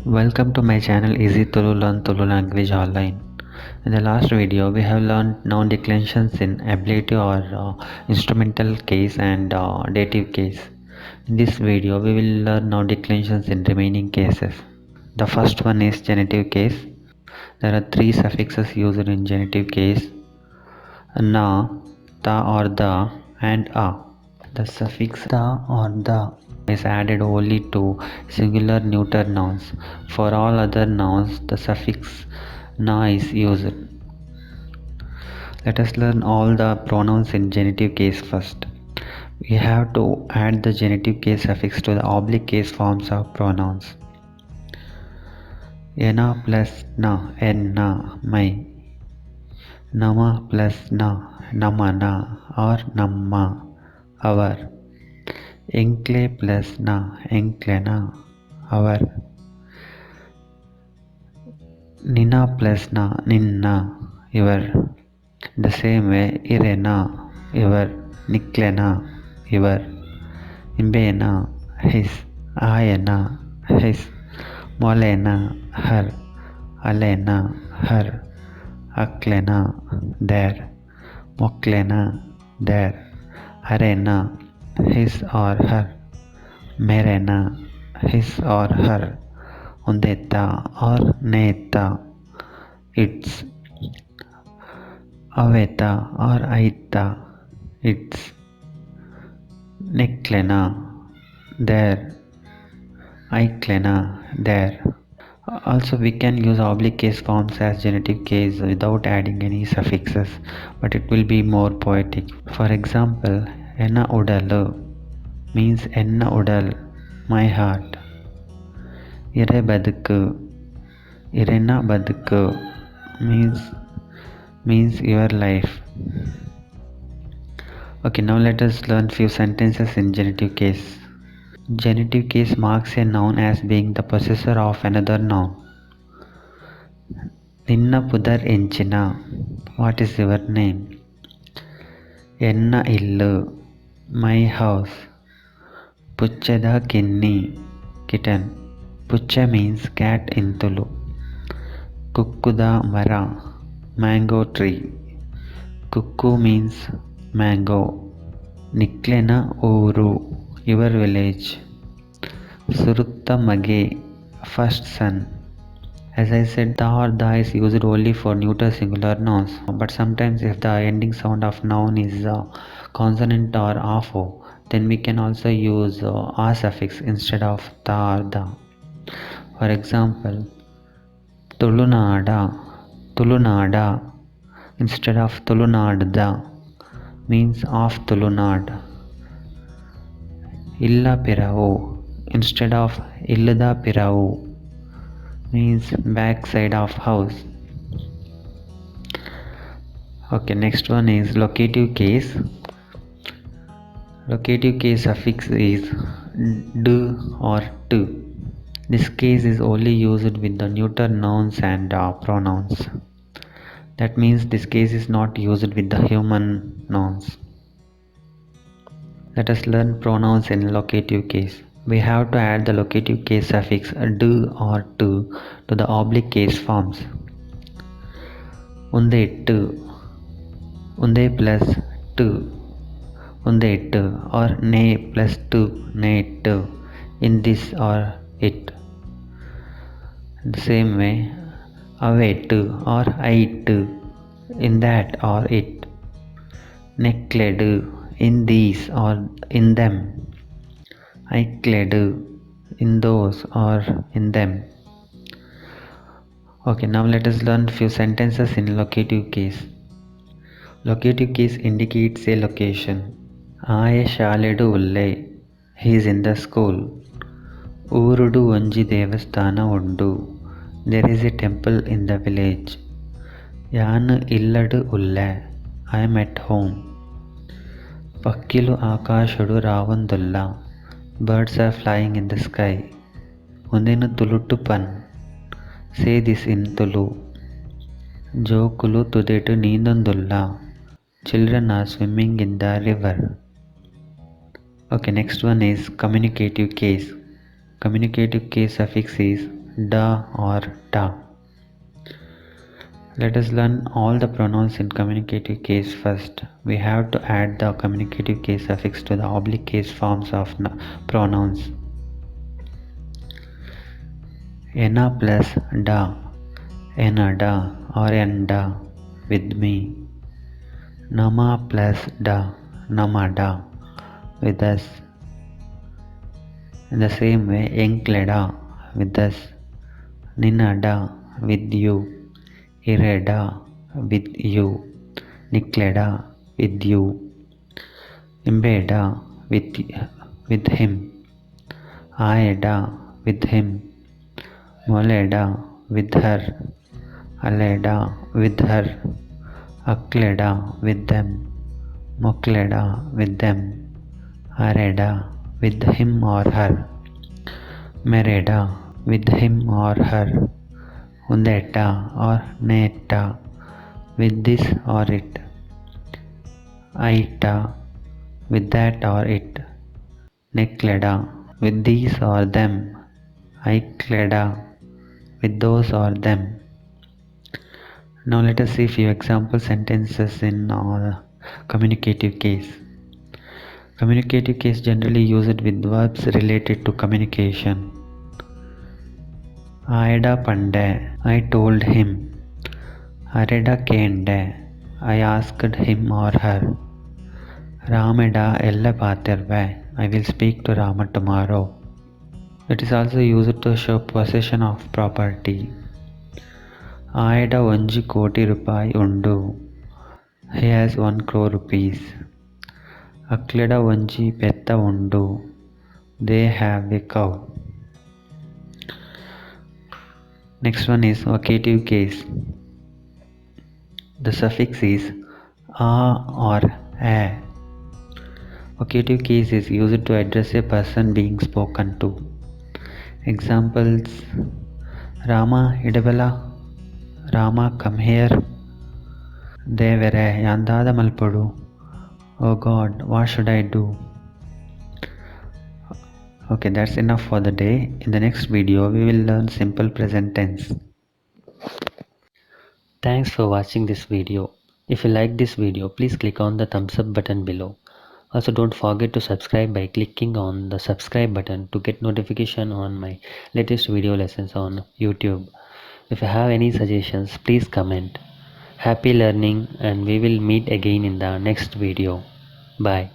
Welcome to my channel Easy Tulu Learn Tulu Language Online. In the last video, we have learned noun declensions in ablative or instrumental case and dative case. In this video, we will learn noun declensions in remaining cases. The first one is genitive case. There are three suffixes used in genitive case: na, ta or the, and a. The suffix "ta" or "the" is added only to singular neuter nouns. For all other nouns, the suffix "na" is used. Let us learn all the pronouns in genitive case first. We have to add the genitive case suffix to the oblique case forms of pronouns. Ena plus na, enna, my. Nama plus na, namana or namma, our. Enkle plus na, enklena, our. Nina plus na, ninna, your. The same way, irena, your. Niklena, your. Imbena, his. Ayena, his. Molena, her. Alena, her. Aklena, their. Moklena, their. Arena, his or her. Merena, his or her. Undeta or neta, its. Aveta or aita, its. Neklena, their. Aiklena, their. Also, we can use oblique case forms as genitive case without adding any suffixes, but it will be more poetic. For example, enna udalu means enna udal, my heart. Ire badukku, irena badukku means your life. Okay, now let us learn few sentences in genitive case. Genitive case marks a noun as being the possessor of another noun. Ninna pudar enchina, what is your name? Enna illu, my house. Puchada kinni, kitten. Pucha means cat in Tulu. Kukkuda mara, mango tree. Kukku means mango. Niklena uru, your village. Surutta mage, first son. As I said, the or the is used only for neuter singular nouns, but sometimes if the ending sound of noun is consonant or afo, then we can also use a suffix instead of ta or the. For example, tulunada instead of tulunadda means of Tulunad. Illa piravu instead of illada piravu means back side of house. Okay, next one is locative case. Locative case suffix is d or t. This case is only used with the neuter nouns and pronouns. That means this case is not used with the human nouns. Let us learn pronouns in locative case. We have to add the locative case suffix d or t to the oblique case forms. Undettu, unde plus t, undettu, or ne plus t, net, in this or it. The same way, avettu or it, in that or it. Nekled, in these or in them. Aikled, in those or in them. Okay, now let us learn few sentences in locative case. Locative case indicates a location. Aye shaledu ulle, he is in the school. Urudu onji devasthana undu, there is a temple in the village. Yanu illadu ulle, I am at home. Pakkilu akashudu ravandulla, birds are flying in the sky. Undenu tulutu pan, say this in Tulu. Jokulu tudetu needandulla, children are swimming in the river. Okay, next one is communicative case. Communicative case suffix is da or da. Let us learn all the pronouns in communicative case first. We have to add the communicative case suffix to the oblique case forms of pronouns. Ena plus da, enada or enda, with me. Nama plus da, namada, with us. In the same way, enkleda, with us. Ninada, with you. Ireda, with you. Nikleda, with you. Imbeda, with him. Aeda, with him. Moleda, with her. Aleda, with her. Akleda, with them. Mokleda, with them. Areda, with him or her. Mereda, with him or her. Undeta or neta, with this or it. Aita, with that or it. Nekleda, with these or them. Aikleda, with those or them. Now let us see few example sentences in communicative case. Communicative case generally used with verbs related to communication. Aida pande, I told him. Areda kende, I asked him or her. Rameda ella patirve, I will speak to Rama tomorrow. It is also used to show possession of property. Aida onji koti rupai undu. He has 1 crore rupees. Akleda onji petta undu. They have a cow. Next one is vocative case. The suffix is a or a. Vocative case is used to address a person being spoken to. Examples: Rama idabala. Rama, come here. Devere yandada malpodu. Oh God, what should I do? Okay, that's enough for the day. In the next video, we will learn simple present tense. Thanks for watching this video. If you like this video, please click on the thumbs up button below. Also, don't forget to subscribe by clicking on the subscribe button to get notification on my latest video lessons on YouTube. If you have any suggestions, please comment. Happy learning, and we will meet again in the next video. Bye.